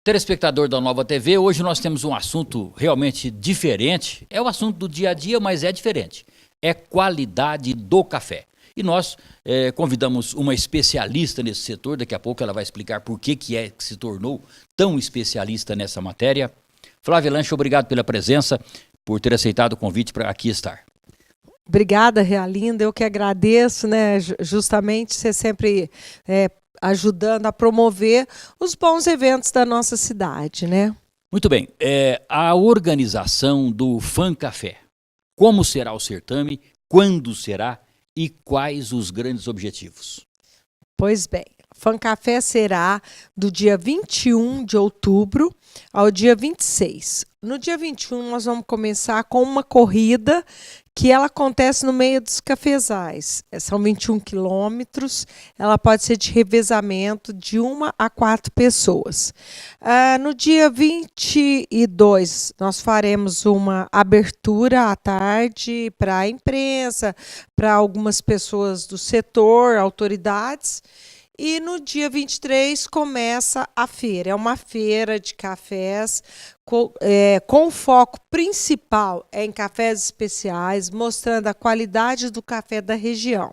Telespectador da Nova TV, hoje nós temos um assunto realmente diferente. É o assunto do dia a dia, mas é diferente. É qualidade do café. E nós convidamos uma especialista nesse setor, daqui a pouco ela vai explicar por que se tornou tão especialista nessa matéria. Flávia Lanche, obrigado pela presença, por ter aceitado o convite para aqui estar. Obrigada, Realinda, eu que agradeço, né? Justamente você sempre ajudando a promover os bons eventos da nossa cidade, né? Muito bem, a organização do Fan Café. Como será o certame, quando será e quais os grandes objetivos? Pois bem, Fan Café será do dia 21 de outubro ao dia 26. No dia 21 nós vamos começar com uma corrida que ela acontece no meio dos cafezais. São 21 quilômetros, ela pode ser de revezamento de 1 a 4 pessoas. No dia 22, nós faremos uma abertura à tarde para a imprensa, para algumas pessoas do setor, autoridades. E no dia 23 começa a feira. É uma feira de cafés com foco principal em cafés especiais, mostrando a qualidade do café da região.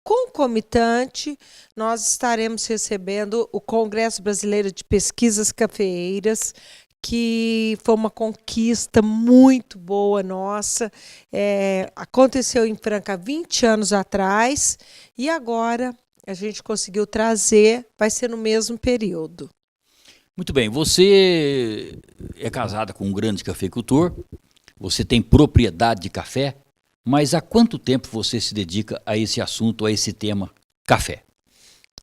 Concomitante, nós estaremos recebendo o Congresso Brasileiro de Pesquisas Cafeeiras, que foi uma conquista muito boa nossa. Aconteceu em Franca há 20 anos atrás e agora a gente conseguiu trazer, vai ser no mesmo período. Muito bem, você é casada com um grande cafeicultor, você tem propriedade de café, mas há quanto tempo você se dedica a esse assunto, a esse tema, café?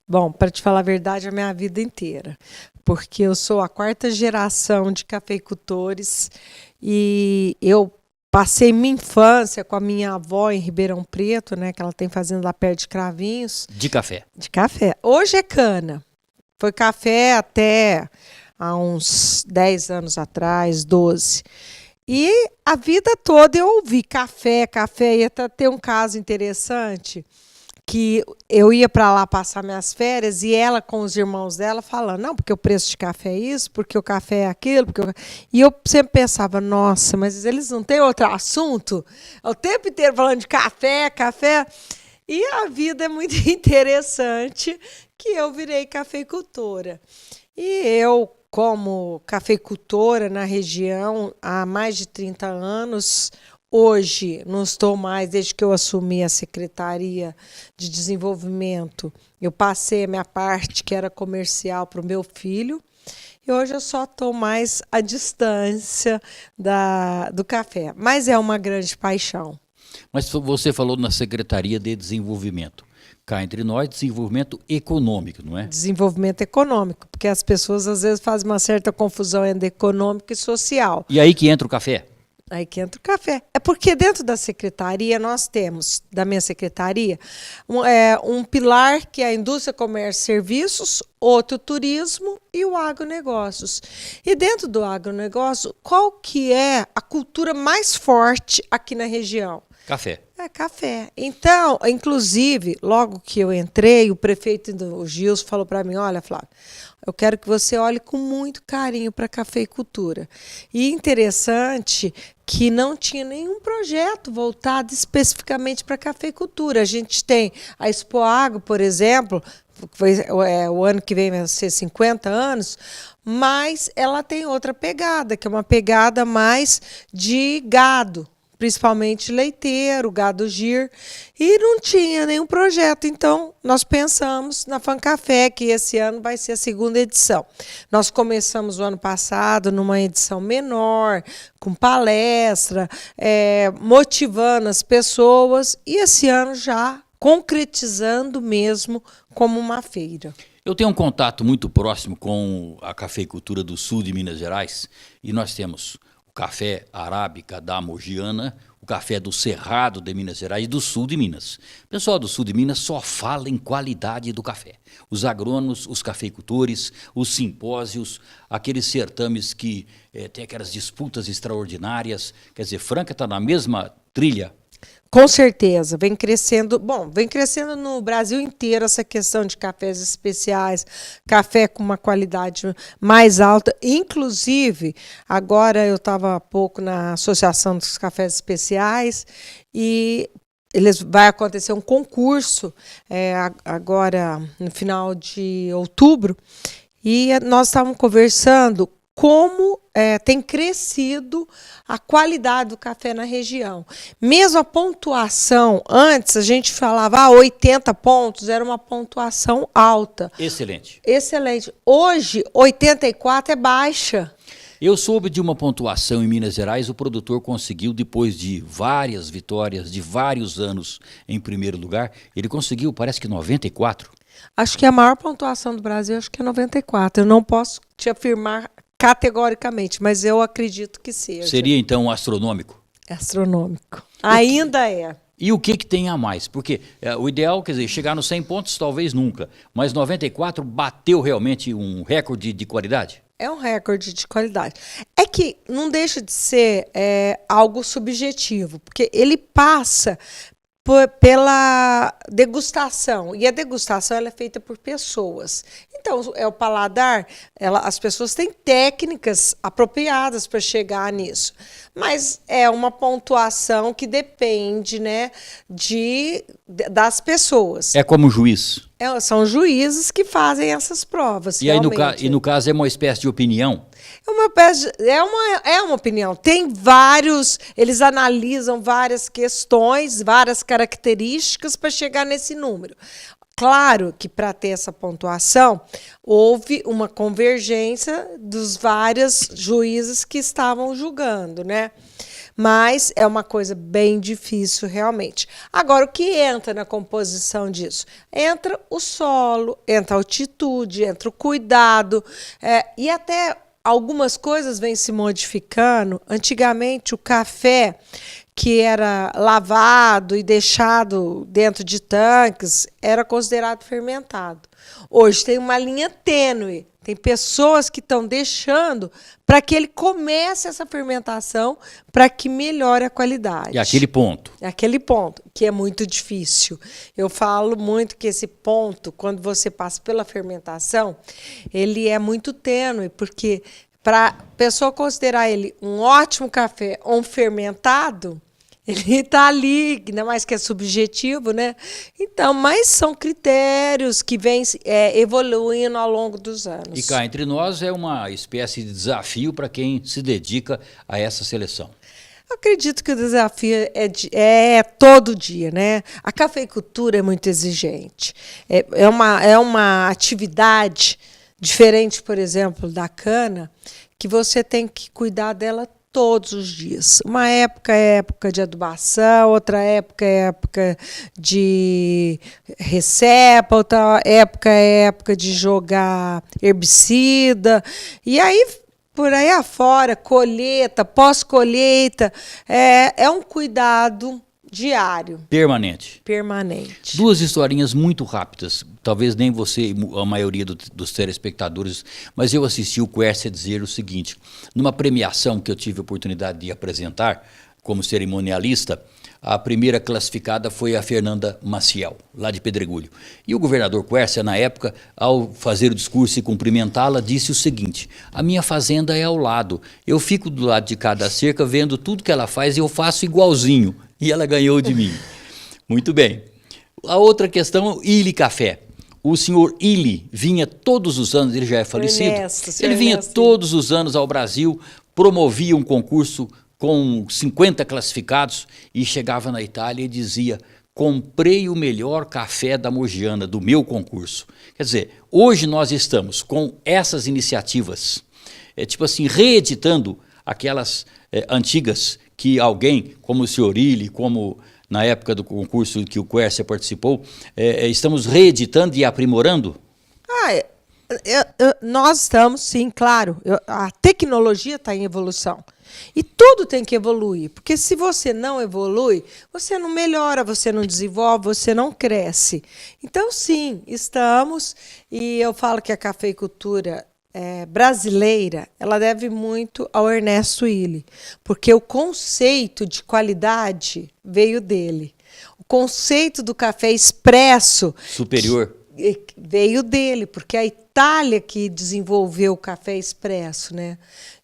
Bom, para te falar a verdade, a minha vida inteira, porque eu sou a 4ª geração de cafeicultores e eu passei minha infância com a minha avó em Ribeirão Preto, né, que ela tem fazenda lá perto de Cravinhos. De café? De café. Hoje é cana. Foi café até há uns 10 anos atrás, 12. E a vida toda eu ouvi café. E até tem um caso interessante que eu ia para lá passar minhas férias e ela com os irmãos dela falando, não, porque o preço de café é isso, porque o café é aquilo. E eu sempre pensava, nossa, mas eles não têm outro assunto? O tempo inteiro falando de café. E a vida é muito interessante que eu virei cafeicultora. E eu, como cafeicultora na região há mais de 30 anos, hoje não estou mais, desde que eu assumi a Secretaria de Desenvolvimento, eu passei a minha parte, que era comercial, para o meu filho, e hoje eu só estou mais à distância do café. Mas é uma grande paixão. Mas você falou na Secretaria de Desenvolvimento. Cá entre nós, desenvolvimento econômico, não é? Desenvolvimento econômico, porque as pessoas às vezes fazem uma certa confusão entre econômico e social. E aí que entra o café? Aí que entra o café. É porque dentro da secretaria nós temos, da minha secretaria, um pilar que é a indústria, comércio e serviços, outro turismo e o agronegócios. E dentro do agronegócio, qual que é a cultura mais forte aqui na região? Café. É café. Então, inclusive, logo que eu entrei, o prefeito do Gilson falou para mim, olha, Flávia, eu quero que você olhe com muito carinho para a cafeicultura. E interessante que não tinha nenhum projeto voltado especificamente para a cafeicultura. A gente tem a Expoagro, por exemplo, o ano que vem vai ser 50 anos, mas ela tem outra pegada, que é uma pegada mais de gado, principalmente leiteiro, gado gir, e não tinha nenhum projeto. Então, nós pensamos na Fan Café, que esse ano vai ser a 2ª edição. Nós começamos o ano passado numa edição menor, com palestra, motivando as pessoas, e esse ano já concretizando mesmo como uma feira. Eu tenho um contato muito próximo com a cafeicultura do sul de Minas Gerais, e nós temos café arábica da Mogiana, o café do Cerrado de Minas Gerais e do sul de Minas. O pessoal do sul de Minas só fala em qualidade do café. Os agrônomos, os cafeicultores, os simpósios, aqueles certames que tem aquelas disputas extraordinárias. Quer dizer, Franca está na mesma trilha. Com certeza, vem crescendo. Bom, vem crescendo no Brasil inteiro essa questão de cafés especiais, café com uma qualidade mais alta. Inclusive, agora eu estava há pouco na Associação dos Cafés Especiais e vai acontecer um concurso agora no final de outubro e nós estávamos conversando como tem crescido a qualidade do café na região. Mesmo a pontuação, antes a gente falava 80 pontos, era uma pontuação alta. Excelente. Excelente. Hoje, 84 é baixa. Eu soube de uma pontuação em Minas Gerais, o produtor conseguiu, depois de várias vitórias, de vários anos em primeiro lugar, ele conseguiu, parece que 94. Acho que a maior pontuação do Brasil, acho que é 94. Eu não posso te afirmar categoricamente, mas eu acredito que seja. Seria, então, astronômico? Astronômico. Ainda é. E o que tem a mais? Porque o ideal, quer dizer, chegar nos 100 pontos, talvez nunca, mas 94 bateu realmente um recorde de qualidade? É um recorde de qualidade. É que não deixa de ser algo subjetivo, porque ele passa pela degustação, e a degustação ela é feita por pessoas. Então, o paladar, as pessoas têm técnicas apropriadas para chegar nisso, mas é uma pontuação que depende, né, das pessoas. É como juiz? São juízes que fazem essas provas. E aí, no caso, é uma espécie de opinião? É uma opinião. Tem vários, eles analisam várias questões, várias características para chegar nesse número. Claro que para ter essa pontuação, houve uma convergência dos vários juízes que estavam julgando, né? Mas é uma coisa bem difícil, realmente. Agora, o que entra na composição disso? Entra o solo, entra a altitude, entra o cuidado, e até algumas coisas vêm se modificando. Antigamente, o café que era lavado e deixado dentro de tanques era considerado fermentado. Hoje tem uma linha tênue. Tem pessoas que estão deixando para que ele comece essa fermentação para que melhore a qualidade. E aquele ponto? Aquele ponto, que é muito difícil. Eu falo muito que esse ponto, quando você passa pela fermentação, ele é muito tênue, porque para a pessoa considerar ele um ótimo café ou um fermentado, ele está ali, ainda mais que é subjetivo, né? Então, mas são critérios que vêm evoluindo ao longo dos anos. E cá entre nós é uma espécie de desafio para quem se dedica a essa seleção. Eu acredito que o desafio é todo dia, né? A cafeicultura é muito exigente. É uma atividade diferente, por exemplo, da cana, que você tem que cuidar dela todos os dias. Uma época é época de adubação, outra época é época de recepa, outra época é época de jogar herbicida. E aí, por aí afora, colheita, pós-colheita, é um cuidado diário. Permanente. Permanente. Duas historinhas muito rápidas, talvez nem você, a maioria dos telespectadores, mas eu assisti o Quércia dizer o seguinte: numa premiação que eu tive a oportunidade de apresentar como cerimonialista, a primeira classificada foi a Fernanda Maciel, lá de Pedregulho. E o governador Quércia, na época, ao fazer o discurso e cumprimentá-la, disse o seguinte: a minha fazenda é ao lado, eu fico do lado de cada cerca vendo tudo que ela faz e eu faço igualzinho. E ela ganhou de mim. Muito bem. A outra questão, Illy Café. O senhor Illy vinha todos os anos, ele já é falecido, ele vinha todos os anos ao Brasil, promovia um concurso com 50 classificados e chegava na Itália e dizia: comprei o melhor café da Mogiana, do meu concurso. Quer dizer, hoje nós estamos com essas iniciativas, tipo assim, reeditando aquelas antigas que alguém, como o senhor Illy, como na época do concurso que o Quércia participou, estamos reeditando e aprimorando? Nós estamos, sim, claro. A tecnologia está em evolução. E tudo tem que evoluir, porque se você não evolui, você não melhora, você não desenvolve, você não cresce. Então, sim, estamos, e eu falo que a cafeicultura brasileira, ela deve muito ao Ernesto Willi, porque o conceito de qualidade veio dele. O conceito do café expresso superior veio dele, porque a Itália que desenvolveu o café expresso, né?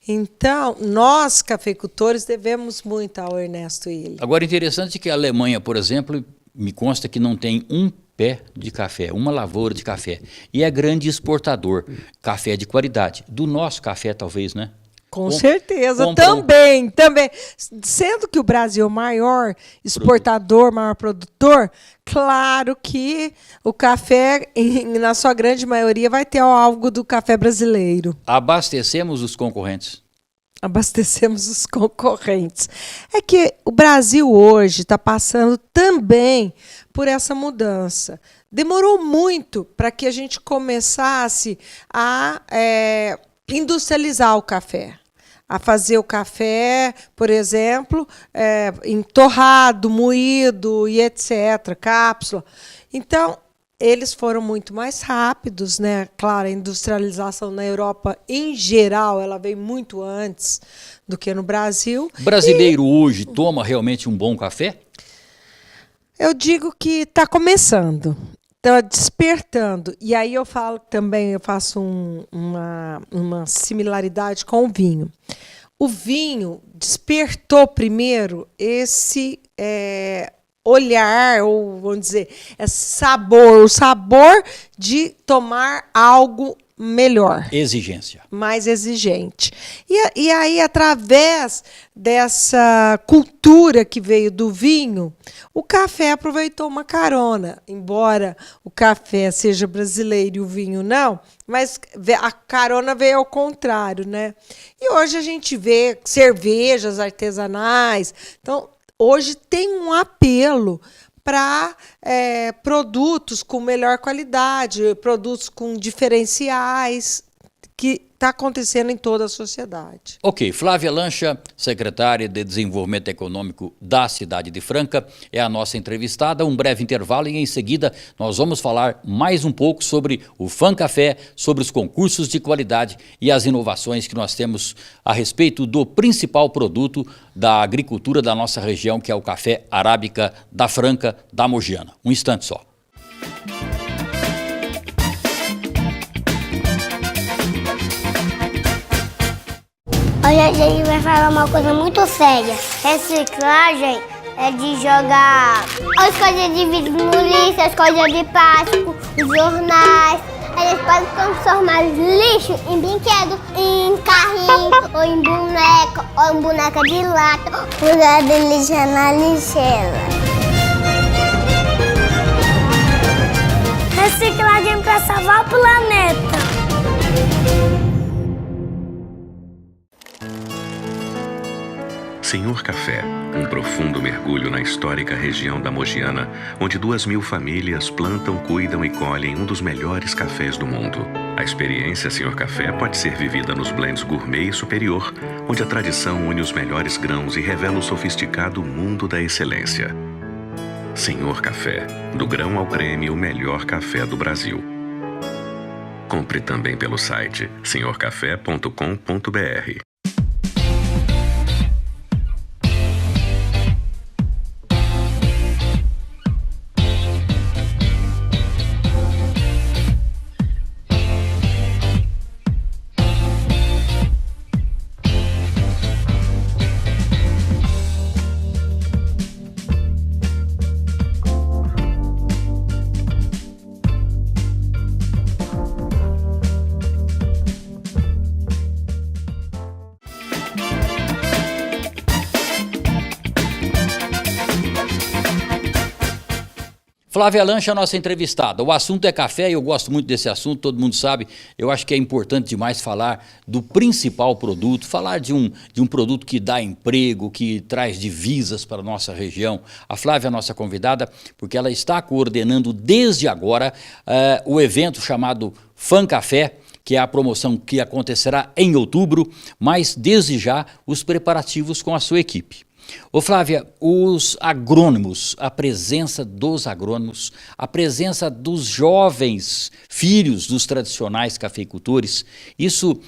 Então, nós, cafeicultores, devemos muito ao Ernesto Willi. Agora, interessante que a Alemanha, por exemplo, me consta que não tem um pé de café, uma lavoura de café. E é grande exportador, café de qualidade. Do nosso café, talvez, né? Com certeza, também. Sendo que o Brasil é o maior exportador, maior produtor, claro que o café, na sua grande maioria, vai ter algo do café brasileiro. Abastecemos os concorrentes. Abastecemos os concorrentes. É que o Brasil hoje está passando também por essa mudança. Demorou muito para que a gente começasse a industrializar o café. A fazer o café, por exemplo, em torrado, moído e etc., cápsula. Então, eles foram muito mais rápidos, né? Claro, a industrialização na Europa, em geral, ela veio muito antes do que no Brasil. O brasileiro hoje toma realmente um bom café? Eu digo que está começando, está despertando. E aí eu falo também, eu faço uma similaridade com o vinho. O vinho despertou primeiro esse olhar, ou vamos dizer, o sabor de tomar algo melhor. Exigência. Mais exigente. E aí, através dessa cultura que veio do vinho, o café aproveitou uma carona. Embora o café seja brasileiro e o vinho não, mas a carona veio ao contrário, né? E hoje a gente vê cervejas artesanais. Então, hoje tem um apelo para produtos com melhor qualidade, produtos com diferenciais, que está acontecendo em toda a sociedade. Ok, Flávia Lancha, secretária de Desenvolvimento Econômico da cidade de Franca, é a nossa entrevistada. Um breve intervalo e em seguida nós vamos falar mais um pouco sobre o FanCafé, sobre os concursos de qualidade e as inovações que nós temos a respeito do principal produto da agricultura da nossa região, que é o café arábica da Franca, da Mogiana. Um instante só. Hoje a gente vai falar uma coisa muito séria. Reciclagem é de jogar as coisas de vidro no lixo, as coisas de plástico, os jornais. Eles podem transformar lixo em brinquedo, em carrinho, ou em boneca, ou em boneca de lata. Lugar de lixo é na lixeira. Reciclagem para salvar o planeta. Senhor Café, um profundo mergulho na histórica região da Mogiana, onde 2.000 famílias plantam, cuidam e colhem um dos melhores cafés do mundo. A experiência Senhor Café pode ser vivida nos blends gourmet e superior, onde a tradição une os melhores grãos e revela o sofisticado mundo da excelência. Senhor Café, do grão ao creme, o melhor café do Brasil. Compre também pelo site senhorcafé.com.br. Flávia Lancha, nossa entrevistada. O assunto é café e eu gosto muito desse assunto, todo mundo sabe. Eu acho que é importante demais falar do principal produto, falar de um produto que dá emprego, que traz divisas para a nossa região. A Flávia é a nossa convidada, porque ela está coordenando desde agora o evento chamado FanCafé, que é a promoção que acontecerá em outubro, mas desde já os preparativos com a sua equipe. Ô Flávia, os agrônomos, a presença dos agrônomos, a presença dos jovens filhos dos tradicionais cafeicultores, isso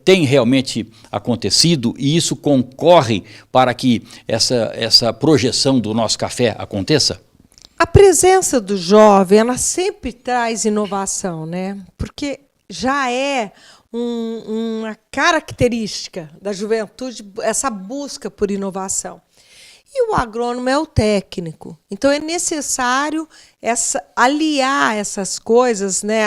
tem realmente acontecido e isso concorre para que essa projeção do nosso café aconteça? A presença do jovem, ela sempre traz inovação, né? Porque já é uma característica da juventude essa busca por inovação. E o agrônomo é o técnico. Então, é necessário aliar essas coisas, né,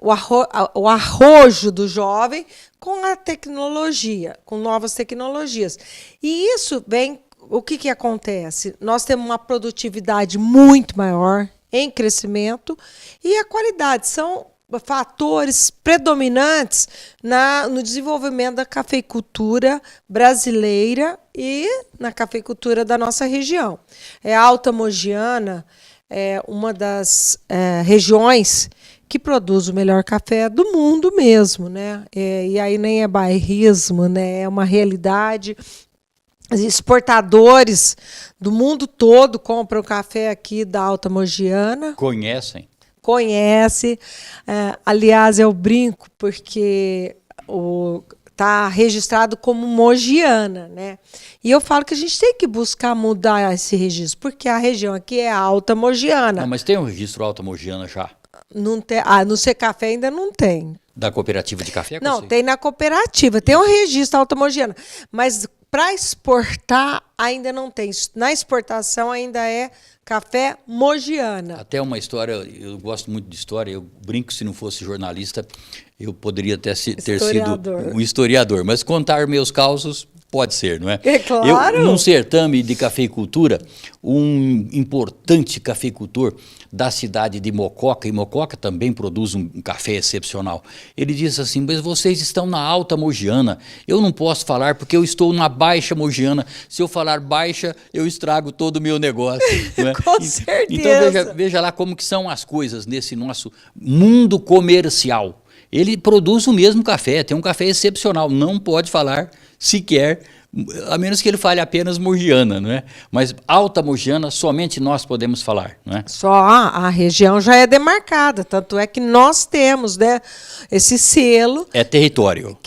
o arrojo do jovem com a tecnologia, com novas tecnologias. E isso vem... O que acontece? Nós temos uma produtividade muito maior em crescimento e a qualidade são fatores predominantes no desenvolvimento da cafeicultura brasileira e na cafeicultura da nossa região. A Alta Mogiana é uma das regiões que produz o melhor café do mundo mesmo, né? E aí nem é bairrismo, né? É uma realidade. Exportadores do mundo todo compram café aqui da Alta Mogiana. Conhece. Aliás, eu brinco porque está registrado como Mogiana, né? E eu falo que a gente tem que buscar mudar esse registro, porque a região aqui é Alta Mogiana. Não, mas tem um registro Alta Mogiana já? Não tem. No Secafé ainda não tem. Da cooperativa de café? Não, tem na cooperativa. Tem um registro Alta Mogiana. Mas para exportar ainda não tem. Na exportação ainda é café Mogiana. Até uma história, eu gosto muito de história, eu brinco, se não fosse jornalista, eu poderia ter sido um historiador, mas contar meus causos pode ser, não é? É claro. Num certame de cafeicultura, um importante cafeicultor da cidade de Mococa, e Mococa também produz um café excepcional. Ele disse assim, mas vocês estão na Alta Mogiana, eu não posso falar porque eu estou na Baixa Mogiana, se eu falar baixa, eu estrago todo o meu negócio. Não é? Com certeza. Então veja lá como que são as coisas nesse nosso mundo comercial. Ele produz o mesmo café, tem um café excepcional, não pode falar sequer, a menos que ele fale apenas Mogiana, não é? Mas Alta Mogiana, somente nós podemos falar, não é? Só a região já é demarcada, tanto é que nós temos, né, esse selo. É território.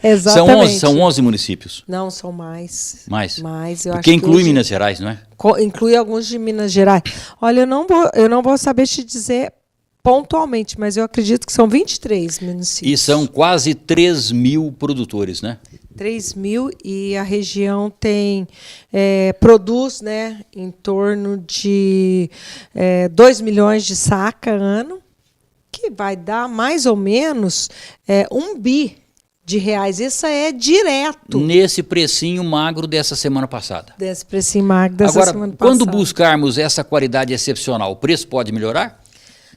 Exatamente. São 11 municípios. Não, são mais. Mais? Mais, eu porque acho inclui que Minas Gerais, não é? Inclui alguns de Minas Gerais. Olha, eu não vou saber te dizer pontualmente, mas eu acredito que são 23 municípios. E são quase 3 mil produtores, né? 3 mil, e a região produz, né, em torno de 2 milhões de saca ano, que vai dar mais ou menos 1 bi de reais. Isso é direto. Nesse precinho magro dessa semana passada. Desse precinho magro dessa semana passada. Quando buscarmos essa qualidade excepcional, o preço pode melhorar?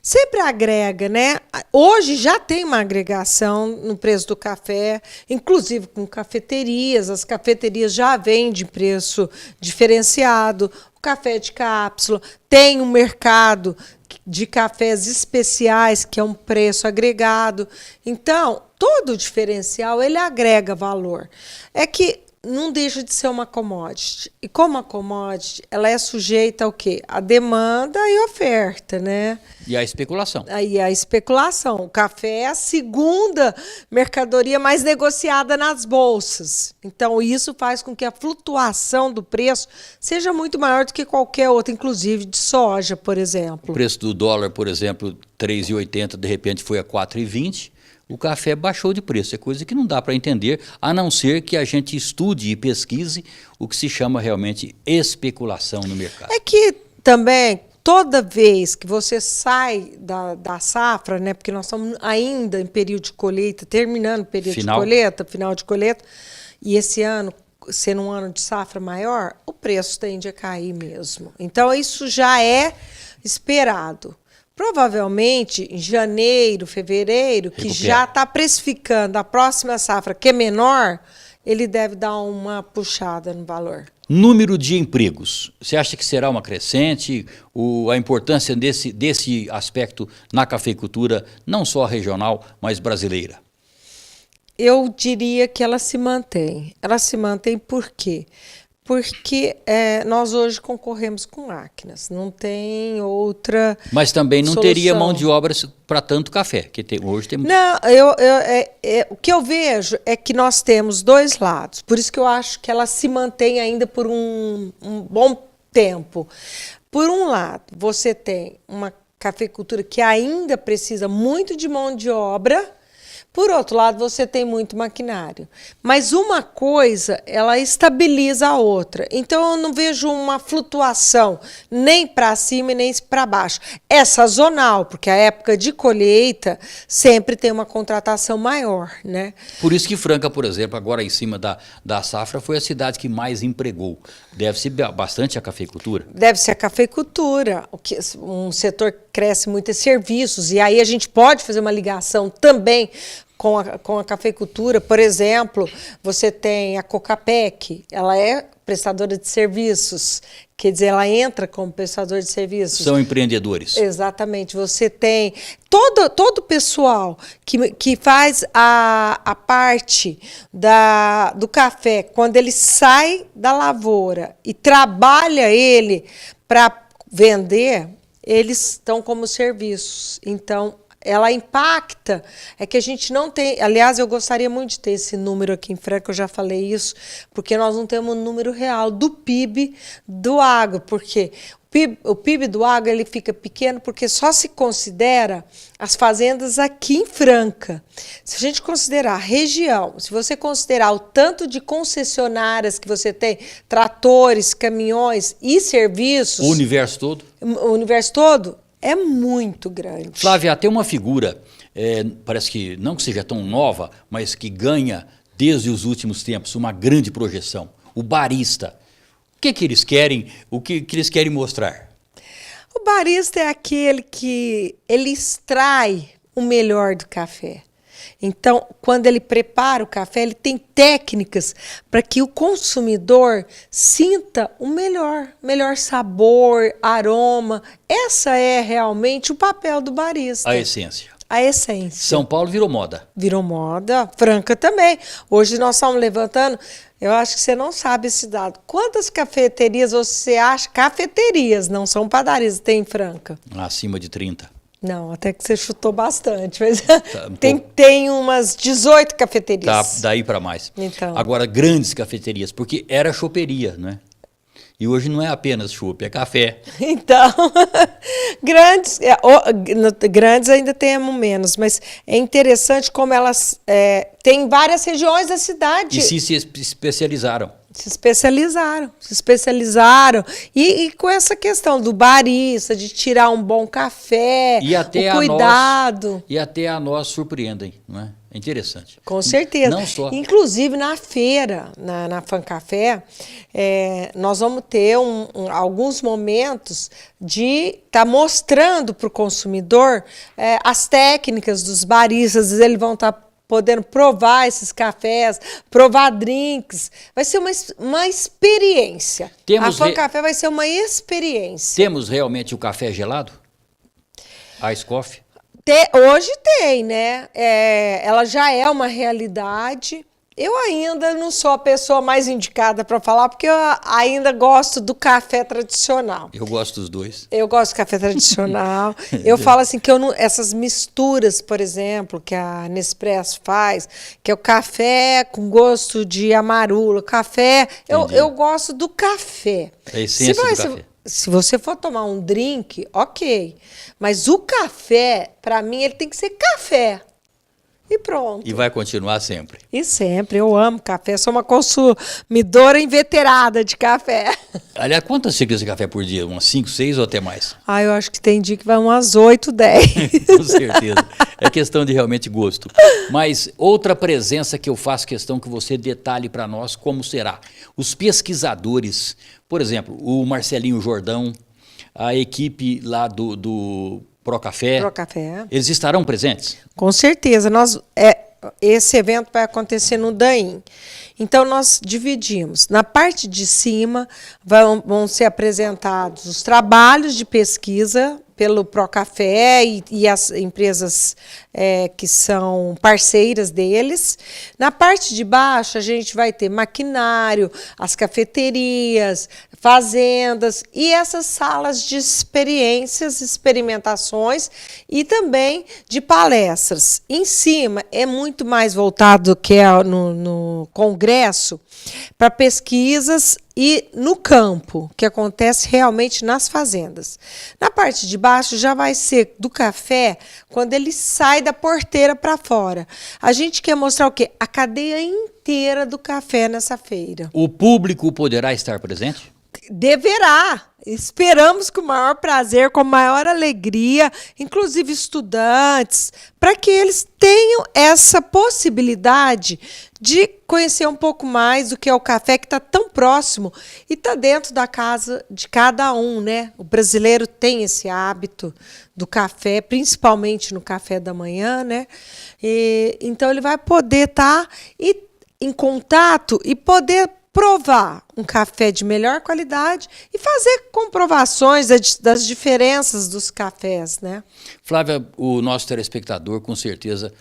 Sempre agrega, né? Hoje já tem uma agregação no preço do café, inclusive com cafeterias. As cafeterias já vendem preço diferenciado. O café de cápsula tem um mercado de cafés especiais, que é um preço agregado. Então, todo o diferencial, ele agrega valor. É que não deixa de ser uma commodity. E como a commodity, ela é sujeita ao quê? A demanda e oferta, né? E a especulação. Aí a especulação. O café é a segunda mercadoria mais negociada nas bolsas. Então, isso faz com que a flutuação do preço seja muito maior do que qualquer outra, inclusive de soja, por exemplo. O preço do dólar, por exemplo, R$ 3,80, de repente foi a R$ 4,20. O café baixou de preço, é coisa que não dá para entender, a não ser que a gente estude e pesquise o que se chama realmente especulação no mercado. É que também, toda vez que você sai da safra, né, porque nós estamos ainda em período de colheita, terminando o período de colheita, final de colheita, e esse ano, sendo um ano de safra maior, o preço tende a cair mesmo. Então, isso já é esperado. Provavelmente, em janeiro, fevereiro, que já está precificando a próxima safra, que é menor, ele deve dar uma puxada no valor. Número de empregos, você acha que será uma crescente? A importância desse aspecto na cafeicultura, não só regional, mas brasileira? Eu diria que ela se mantém. Ela se mantém por quê? Porque nós hoje concorremos com máquinas, não tem outra Mas também não solução. teria mão de obra para tanto café, que hoje temos... Não, o que eu vejo é que nós temos dois lados, por isso que eu acho que ela se mantém ainda por um bom tempo. Por um lado, você tem uma cafeicultura que ainda precisa muito de mão de obra. Por outro lado, você tem muito maquinário. Mas uma coisa, ela estabiliza a outra. Então, eu não vejo uma flutuação nem para cima e nem para baixo. É sazonal, porque a época de colheita sempre tem uma contratação maior, né? Por isso que Franca, por exemplo, agora em cima da safra, foi a cidade que mais empregou. Deve ser bastante a cafeicultura? Deve ser a cafeicultura. Um setor que cresce muito é serviços. E aí a gente pode fazer uma ligação também com a cafeicultura. Por exemplo, você tem a Cocapec, ela é prestadora de serviços, quer dizer, ela entra como prestadora de serviços. São empreendedores. Exatamente, você tem todo o pessoal que faz a parte do café, quando ele sai da lavoura e trabalha ele para vender, eles estão como serviços. Então, ela impacta, é que a gente não tem... Aliás, eu gostaria muito de ter esse número aqui em Franca, eu já falei isso, porque nós não temos um número real do PIB do agro, porque o PIB do agro ele fica pequeno porque só se considera as fazendas aqui em Franca. Se a gente considerar a região, se você considerar o tanto de concessionárias que você tem, tratores, caminhões e serviços... O universo todo? O universo todo... é muito grande. Flávia, tem uma figura, parece que não que seja tão nova, mas que ganha desde os últimos tempos uma grande projeção, o barista. O que eles querem, o que eles querem mostrar? O barista é aquele que ele extrai o melhor do café. Então, quando ele prepara o café, ele tem técnicas para que o consumidor sinta o melhor sabor, aroma. Essa é realmente o papel do barista. A essência. A essência. São Paulo virou moda. Virou moda, Franca também. Hoje nós estamos levantando, eu acho que você não sabe esse dado. Quantas cafeterias você acha? Cafeterias, não são padarias, tem em Franca? Acima de 30. Não, até que você chutou bastante, mas tem umas 18 cafeterias. Tá, daí para mais. Então. Agora, grandes cafeterias, porque era choperia, né? E hoje não é apenas chopp, é café. Então, grandes ainda temos menos, mas é interessante como elas têm várias regiões da cidade. E se especializaram. Se especializaram. E com essa questão do barista, de tirar um bom café, e até o cuidado. E até a nós surpreendem, não é? É interessante. Com certeza. Não só. Inclusive na feira, na Fancafé, nós vamos ter alguns momentos de estar mostrando para o consumidor as técnicas dos baristas, eles vão estar podendo provar esses cafés, provar drinks. Vai ser uma experiência. A Fancafé vai ser uma experiência. Temos realmente o café gelado? Ice coffee? Hoje tem, né? Ela já é uma realidade. Eu ainda não sou a pessoa mais indicada para falar, porque eu ainda gosto do café tradicional. Eu gosto dos dois. Eu gosto do café tradicional. Eu falo assim que essas misturas, por exemplo, que a Nespresso faz, que é o café com gosto de amarula, café, eu gosto do café. A essência do café. Se você for tomar um drink, ok. Mas o café, para mim, ele tem que ser café. E pronto. E vai continuar sempre. E sempre. Eu amo café. Sou uma consumidora inveterada de café. Aliás, quantas xícaras de café por dia? Umas 5, 6 ou até mais? Eu acho que tem dia que vai umas 8, 10. Com certeza. É questão de realmente gosto. Mas outra presença que eu faço questão que você detalhe para nós como será. Os pesquisadores, por exemplo, o Marcelinho Jordão, a equipe lá do Procafé. Procafé. Eles estarão presentes? Com certeza. Esse evento vai acontecer no DAIM. Então, nós dividimos. Na parte de cima, vão ser apresentados os trabalhos de pesquisa pelo Procafé e as empresas que são parceiras deles. Na parte de baixo, a gente vai ter maquinário, as cafeterias, fazendas e essas salas de experiências, experimentações e também de palestras. Em cima, é muito mais voltado do que no congresso para pesquisas e no campo, que acontece realmente nas fazendas. Na parte de baixo já vai ser do café quando ele sai da porteira para fora. A gente quer mostrar o quê? A cadeia inteira do café nessa feira. O público poderá estar presente? Deverá. Esperamos com o maior prazer, com a maior alegria, inclusive estudantes, para que eles tenham essa possibilidade de conhecer um pouco mais do que é o café, que está tão próximo e está dentro da casa de cada um, né? O brasileiro tem esse hábito do café, principalmente no café da manhã, né? Então ele vai poder estar em contato e poder provar um café de melhor qualidade e fazer comprovações das diferenças dos cafés, né? Flávia, o nosso telespectador com certeza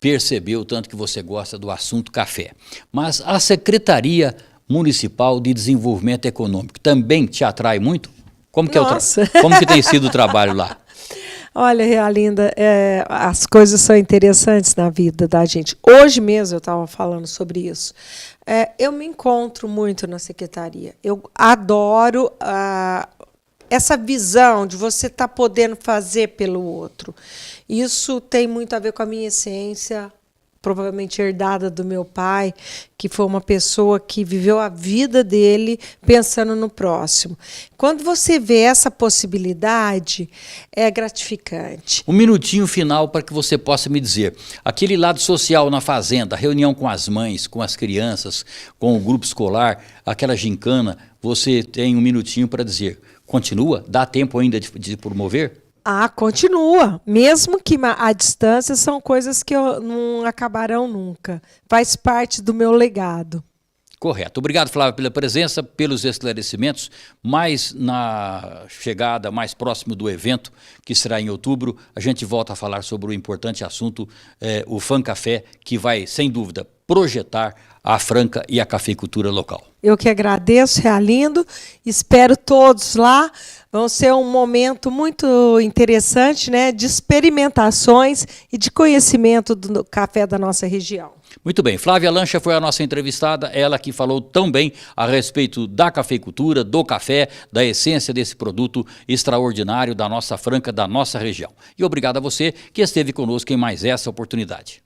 percebeu tanto que você gosta do assunto café. Mas a Secretaria Municipal de Desenvolvimento Econômico também te atrai muito? Como que tem sido o trabalho lá? Olha, Realinda, as coisas são interessantes na vida da gente. Hoje mesmo eu estava falando sobre isso. Eu me encontro muito na secretaria. Eu adoro essa visão de você estar podendo fazer pelo outro. Isso tem muito a ver com a minha essência, provavelmente herdada do meu pai, que foi uma pessoa que viveu a vida dele pensando no próximo. Quando você vê essa possibilidade, é gratificante. Um minutinho final para que você possa me dizer, aquele lado social na fazenda, reunião com as mães, com as crianças, com o grupo escolar, aquela gincana, você tem um minutinho para dizer, continua? Dá tempo ainda de promover? Continua. Mesmo que à distância, são coisas que não acabarão nunca. Faz parte do meu legado. Correto. Obrigado, Flávia, pela presença, pelos esclarecimentos. Mais na chegada, mais próximo do evento, que será em outubro, a gente volta a falar sobre o importante assunto, o FanCafé, que vai, sem dúvida, projetar a Franca e a cafeicultura local. Eu que agradeço, Realindo. Espero todos lá. Vão ser um momento muito interessante, né, de experimentações e de conhecimento do café da nossa região. Muito bem, Flávia Lancha foi a nossa entrevistada, ela que falou tão bem a respeito da cafeicultura, do café, da essência desse produto extraordinário da nossa Franca, da nossa região. E obrigado a você que esteve conosco em mais essa oportunidade.